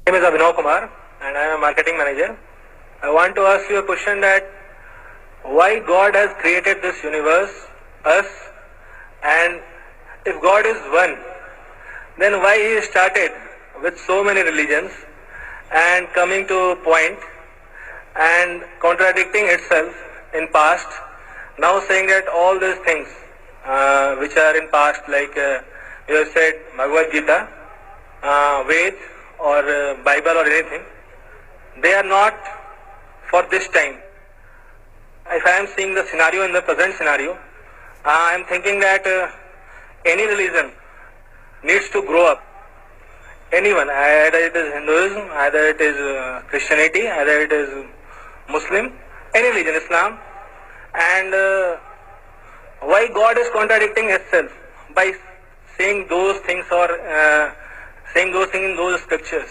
My name is Abhinav Kumar and I am a marketing manager. I want to ask you a question that why God has created this universe, us, and if God is one, then why He started with so many religions and coming to a point and contradicting itself in past, now saying that all these things which are in past, like you have said Bhagavad Gita, Ved or Bible or anything, they are not for this time. If I am seeing the scenario in the present scenario, I am thinking that any religion needs to grow up. Anyone, either it is Hinduism, either it is Christianity, either it is Muslim, any religion, Islam, and why God is contradicting itself by saying those things or saying those things in those scriptures.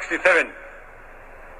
67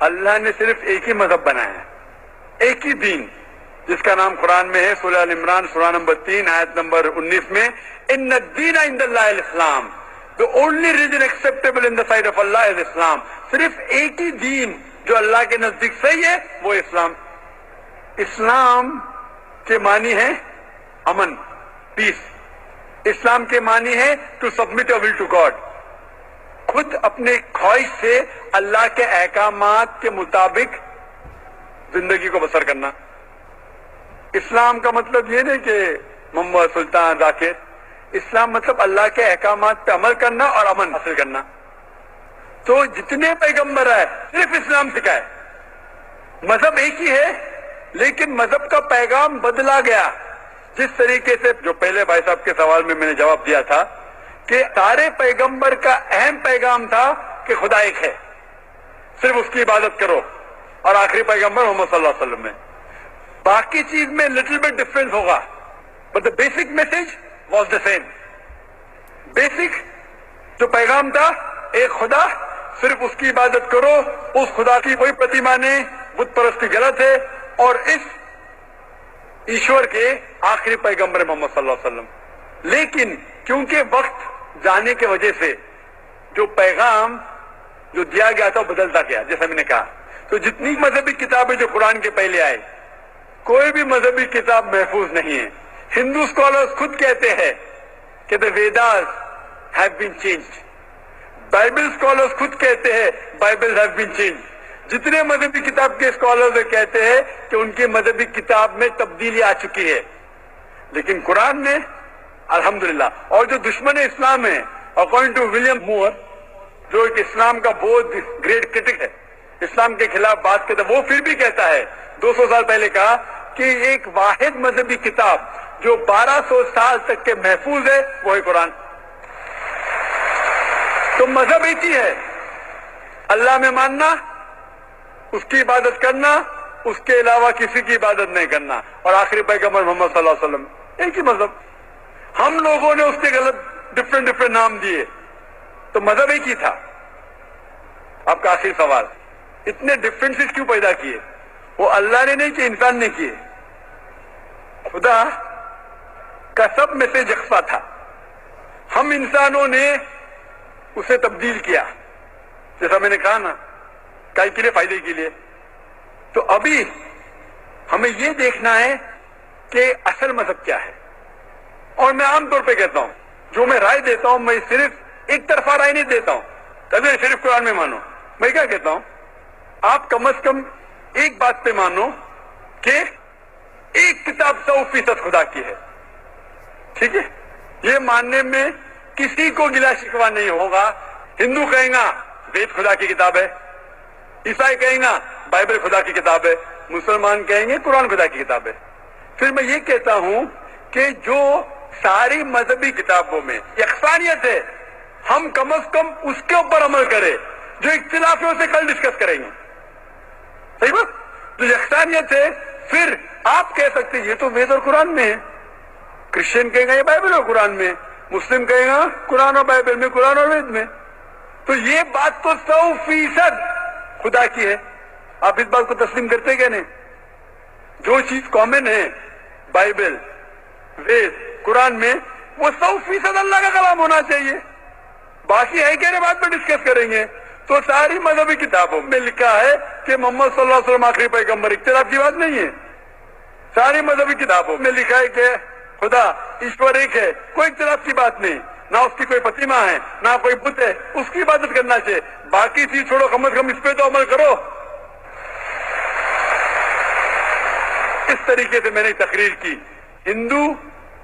اللہ نے صرف ایک ہی مذہب بنایا ہے, ایک ہی دین, جس کا نام قرآن میں ہے, سورہ ال عمران سورہ نمبر 3 آیت نمبر 19 میں, ان الدین عند اللہ الاسلام, the only religion acceptable in the sight of Allah is Islam. صرف ایک ہی دین جو اللہ کے نزدیک صحیح ہے وہ اسلام. اسلام کے معنی ہے امن, پیس. اسلام کے معنی ہے to submit your will to God, خود اپنے خواہش سے اللہ کے احکامات کے مطابق زندگی کو بسر کرنا. اسلام کا مطلب یہ نہیں کہ محمد سلطان ذاکر, اسلام مطلب اللہ کے احکامات پہ عمل کرنا اور امن حاصل کرنا. تو جتنے پیغمبر آئے صرف اسلام سکھائے, مذہب ایک ہی ہے لیکن مذہب کا پیغام بدلا گیا. جس طریقے سے جو پہلے بھائی صاحب کے سوال میں نے جواب دیا تھا کہ سارے پیغمبر کا اہم پیغام تھا کہ خدا ایک ہے, صرف اس کی عبادت کرو, اور آخری پیغمبر محمد صلی اللہ علیہ وسلم میں باقی چیز میں لٹل بٹ ڈفرنس ہوگا, but the basic message was the same. Basic جو پیغام تھا ایک خدا, صرف اس کی عبادت کرو, اس خدا کی کوئی پرتیما نہیں, بت پرستی غلط ہے, اور اس ایشور کے آخری پیغمبر محمد صلی اللہ علیہ وسلم. لیکن کیونکہ وقت جانے کی وجہ سے جو پیغام جو دیا گیا تھا وہ بدلتا گیا, جیسا میں نے کہا. تو جتنی مذہبی کتابیں جو قرآن کے پہلے آئے, کوئی بھی مذہبی کتاب محفوظ نہیں ہے. ہندو اسکالرز خود کہتے ہیں کہ the Vedas have been changed. Bible scholars خود کہتے ہیں بائبل have been changed. جتنے مذہبی کتاب کے اسکالرز کہتے ہیں کہ ان کی مذہبی کتاب میں تبدیلی آ چکی ہے, لیکن قرآن میں الحمدللہ. اور جو دشمن اسلام ہے, اکارڈنگ ٹو ولیم مور, جو ایک اسلام کا بہت گریٹ کرٹک ہے, اسلام کے خلاف بات کرتا ہے, وہ پھر بھی کہتا ہے 200 سال پہلے کہا کہ ایک واحد مذہبی کتاب جو 1200 سال تک کے محفوظ ہے وہ ہے قرآن. تو مذہب ایک ہی ہے, اللہ میں ماننا, اس کی عبادت کرنا, اس کے علاوہ کسی کی عبادت نہیں کرنا, اور آخری پیغمبر محمد صلی اللہ علیہ وسلم, ایک ہی مذہب. ہم لوگوں نے اس کے غلط ڈفرنٹ نام دیے, تو مذہب ایک ہی تھا. آپ کا آخری سوال, اتنے ڈفرینسز کیوں پیدا کیے؟ وہ اللہ نے نہیں کہ انسان نے کیے. خدا کا سب میں سے یکساں تھا, ہم انسانوں نے اسے تبدیل کیا, جیسا میں نے کہا نا, کائی کے لیے, فائدے کے لیے. تو ابھی ہمیں یہ دیکھنا ہے کہ اصل مذہب کیا ہے. اور میں عام طور پہ کہتا ہوں, جو میں رائے دیتا ہوں میں صرف ایک طرفہ رائے نہیں دیتا ہوں, کبھی صرف قرآن میں مانو. میں کیا کہتا ہوں, آپ کم از کم ایک بات پہ مانو کہ ایک کتاب 100% خدا کی ہے, ٹھیک ہے؟ یہ ماننے میں کسی کو گلا شکوا نہیں ہوگا. ہندو کہیں گا وید خدا کی کتاب ہے, عیسائی کہیں گا بائبل خدا کی کتاب ہے, مسلمان کہیں گے قرآن خدا کی کتاب ہے. پھر میں یہ کہتا ہوں کہ جو ساری مذہبی کتابوں میں یکسانیت ہے, ہم کم از کم اس کے اوپر عمل کریں. جو اختلاف ہے اسے کل ڈسکس کریں گے, صحیح بات. جو یکسانیت ہے, پھر آپ کہہ سکتے یہ تو وید اور قرآن میں ہے, کرسچن کہیں گا یہ بائبل اور قرآن میں, مسلم کہیں گا قرآن اور بائبل میں, قرآن اور وید میں. تو یہ بات تو 100% خدا کی ہے. آپ اس بات کو تسلیم کرتے کہ نہیں؟ جو چیز کامن ہے بائبل, وید, قرآن میں, وہ 100% اللہ کا کلام ہونا چاہیے. باقی ہے کہ بات پہ ڈسکس کریں گے. تو ساری مذہبی کتابوں میں لکھا ہے کہ محمد صلی اللہ علیہ وسلم آخری پیغمبر, اختلاف کی بات نہیں ہے. ساری مذہبی کتابوں میں لکھا ہے کہ خدا ایشور ایک ہے, کوئی اختلاف کی بات نہیں. نہ اس کی کوئی پرتیما ہے, نہ کوئی بت ہے, اس کی عبادت کرنا چاہیے. باقی چیز چھوڑو, کم از کم اس پہ تو عمل کرو. اس طریقے سے میں نے تقریر کی, ہندو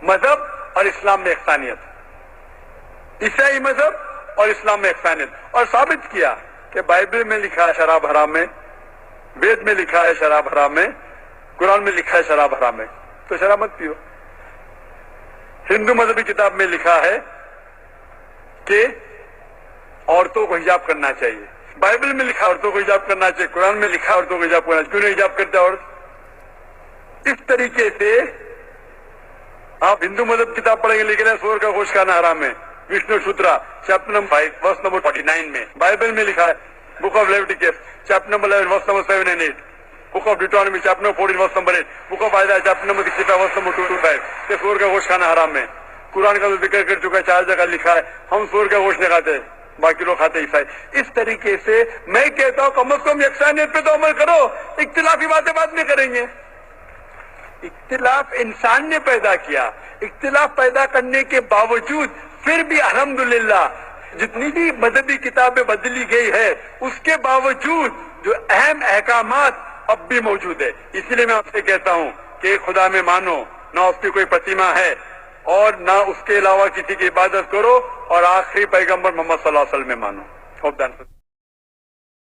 مذہب اور اسلام میں یکسانیت, عیسائی مذہب اور اسلام میں یکسانیت, اور ثابت کیا کہ بائبل میں لکھا ہے شراب حرام ہے, وید میں لکھا ہے شراب حرام ہے, قرآن میں لکھا ہے شراب حرام ہے, تو شراب مت پیو. ہندو مذہبی کتاب میں لکھا ہے کہ عورتوں کو حجاب کرنا چاہیے, بائبل میں لکھا عورتوں کو حجاب کرنا چاہیے, قرآن میں لکھا عورتوں کو حجاب کرنا چاہیے. کیوں نہیں حجاب کرتے عورت؟ اس طریقے سے آپ ہندو مذہب کتاب پڑھیں گے, لکھ رہے ہیں سور کا گوشت کھانا حرام ہے, وشنو شودرا چیپٹر نمبر 5 ورس نمبر 49 میں. بائبل میں لکھا ہے Book of Leviticus, chapter number 11, verse number 7 and 8. Book of Deuteronomy, chapter number 14, verse number 8. Book of Isaiah, chapter number 65, verse number 2 to 5. کہ سور کا گوشت کھانا حرام ہے. قرآن کا تو ذکر کر چکا ہے, 4 جگہ لکھا ہے. ہم سور کا گوشت نہیں کھاتے, باقی لوگ کھاتے عیسائی. اس طریقے سے میں کہتا ہوں کم از کم یکسانیت پہ تو عمل کرو, اختلافی باتیں بعد میں کریں گے. اختلاف انسان نے پیدا کیا, اختلاف پیدا کرنے کے باوجود پھر بھی الحمدللہ جتنی بھی مذہبی کتابیں بدلی گئی ہے اس کے باوجود جو اہم احکامات اب بھی موجود ہے. اسی لیے میں آپ سے کہتا ہوں کہ خدا میں مانو, نہ اس کی کوئی پرتما ہے اور نہ اس کے علاوہ کسی کی عبادت کرو, اور آخری پیغمبر محمد صلی اللہ علیہ وسلم میں مانو.